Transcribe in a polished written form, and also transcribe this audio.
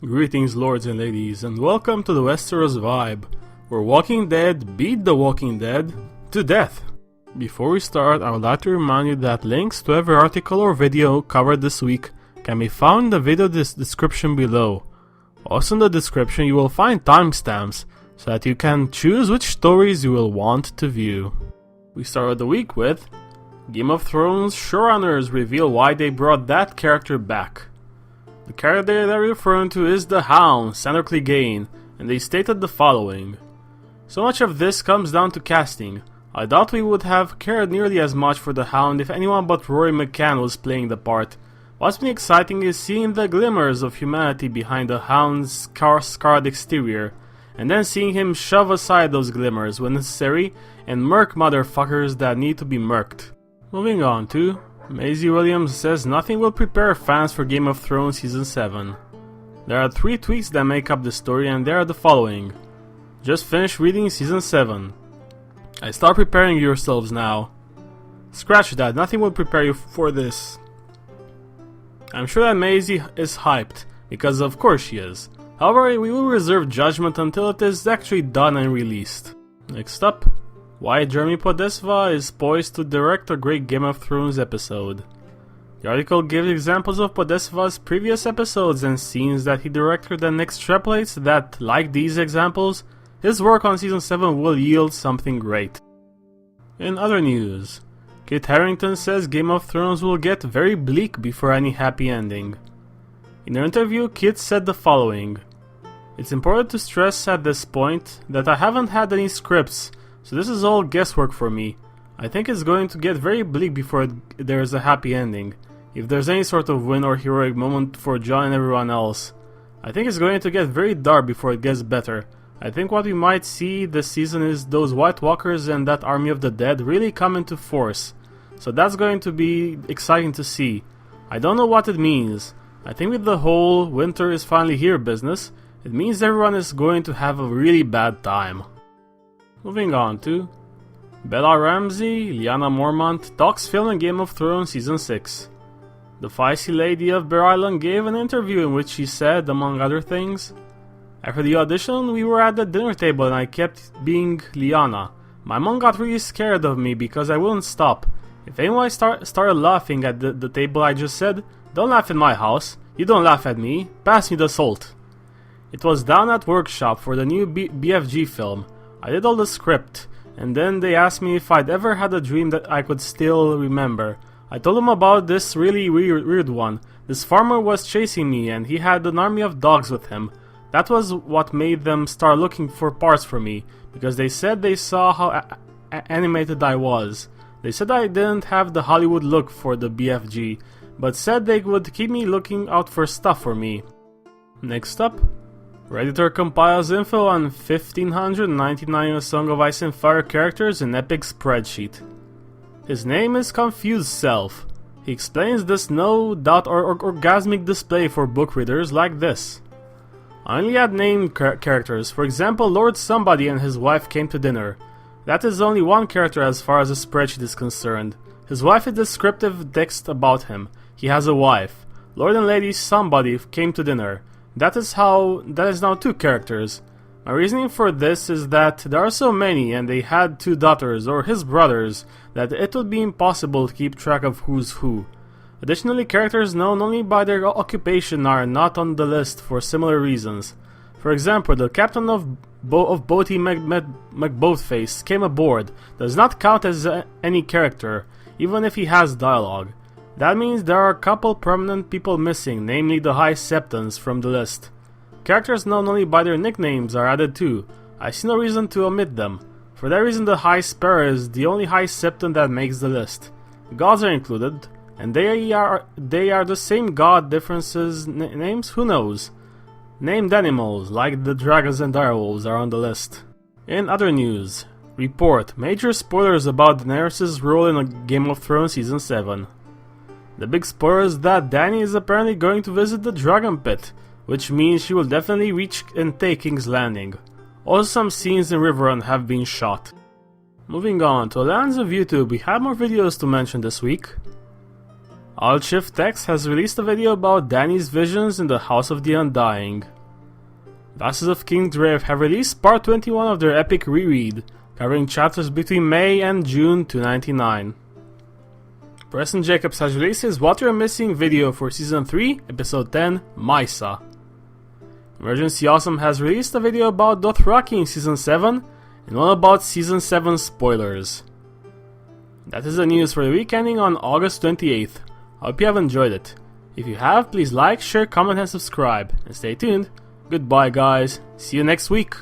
Greetings lords and ladies, and welcome to the Westeros vibe, where Walking Dead beat The Walking Dead to death. Before we start, I would like to remind you that links to every article or video covered this week can be found in the video description below. Also in the description you will find timestamps, so that you can choose which stories you will want to view. We started the week with Game of Thrones showrunners reveal why they brought that character back. The character they're referring to is the Hound, Sandor Clegane, and they stated the following. So much of this comes down to casting. I doubt we would have cared nearly as much for the Hound if anyone but Rory McCann was playing the part. What's been exciting is seeing the glimmers of humanity behind the Hound's scarred exterior, and then seeing him shove aside those glimmers when necessary and murk motherfuckers that need to be murked. Moving on to Maisie Williams says nothing will prepare fans for Game of Thrones Season 7. There are 3 tweets that make up the story, and they are the following. Just finished reading Season 7. I start preparing yourselves now. Scratch that, nothing will prepare you for this. I'm sure that Maisie is hyped, because of course she is. However, we will reserve judgment until it is actually done and released. Next up. Why Jeremy Podesva is poised to direct a great Game of Thrones episode. The article gives examples of Podesva's previous episodes and scenes that he directed and extrapolates that, like these examples, his work on Season 7 will yield something great. In other news, Kit Harington says Game of Thrones will get very bleak before any happy ending. In her interview, Kit said the following. It's important to stress at this point that I haven't had any scripts, so this is all guesswork for me. I think it's going to get very bleak before there is a happy ending, if there's any sort of win or heroic moment for Jon and everyone else. I think it's going to get very dark before it gets better. I think what we might see this season is those White Walkers and that army of the dead really come into force. So that's going to be exciting to see. I don't know what it means. I think with the whole winter is finally here business, it means everyone is going to have a really bad time. Moving on to Bella Ramsey, Lyanna Mormont talks filming Game of Thrones Season 6. The feisty lady of Bear Island gave an interview in which she said, among other things, after the audition we were at the dinner table and I kept being Lyanna. My mom got really scared of me because I wouldn't stop. If anyone started laughing at the table I just said, don't laugh in my house, you don't laugh at me, pass me the salt. It was down at workshop for the new BFG film. I did all the script, and then they asked me if I'd ever had a dream that I could still remember. I told them about this really weird one. This farmer was chasing me and he had an army of dogs with him. That was what made them start looking for parts for me, because they said they saw how animated I was. They said I didn't have the Hollywood look for the BFG, but said they would keep me looking out for stuff for me. Next up. Redditor compiles info on 1599 A Song of Ice and Fire characters in epic spreadsheet. His name is Confused Self. He explains this no doubt or orgasmic display for book readers like this. I only add named characters, for example Lord Somebody and his wife came to dinner. That is only one character as far as the spreadsheet is concerned. His wife is descriptive text about him. He has a wife. Lord and Lady Somebody came to dinner. That is now 2 characters. My reasoning for this is that there are so many and they had 2 daughters or his brothers that it would be impossible to keep track of who's who. Additionally, characters known only by their occupation are not on the list for similar reasons. For example, the captain of Boaty McBoatface came aboard, does not count as any character, even if he has dialogue. That means there are a couple prominent people missing, namely the High Septons from the list. Characters known only by their nicknames are added too. I see no reason to omit them. For that reason the High Sparrow is the only High Septon that makes the list. Gods are included, and they are the same god differences names? Who knows? Named animals, like the dragons and direwolves, are on the list. In other news, report, major spoilers about Daenerys' role in Game of Thrones Season 7. The big spoiler is that Dany is apparently going to visit the Dragon Pit, which means she will definitely reach and take King's Landing. Also some scenes in Riverrun have been shot. Moving on to the lands of YouTube, we have more videos to mention this week. Alt Shift Text has released a video about Dany's visions in the House of the Undying. Vassals of King Drift have released part 21 of their epic reread, covering chapters between May and June 299. Preston Jacobs has released his What You're Missing video for Season 3, Episode 10, Misa. Emergency Awesome has released a video about Dothraki in Season 7, and one about Season 7 spoilers. That is the news for the week ending on August 28th. I hope you have enjoyed it. If you have, please like, share, comment and subscribe. And stay tuned. Goodbye guys, see you next week.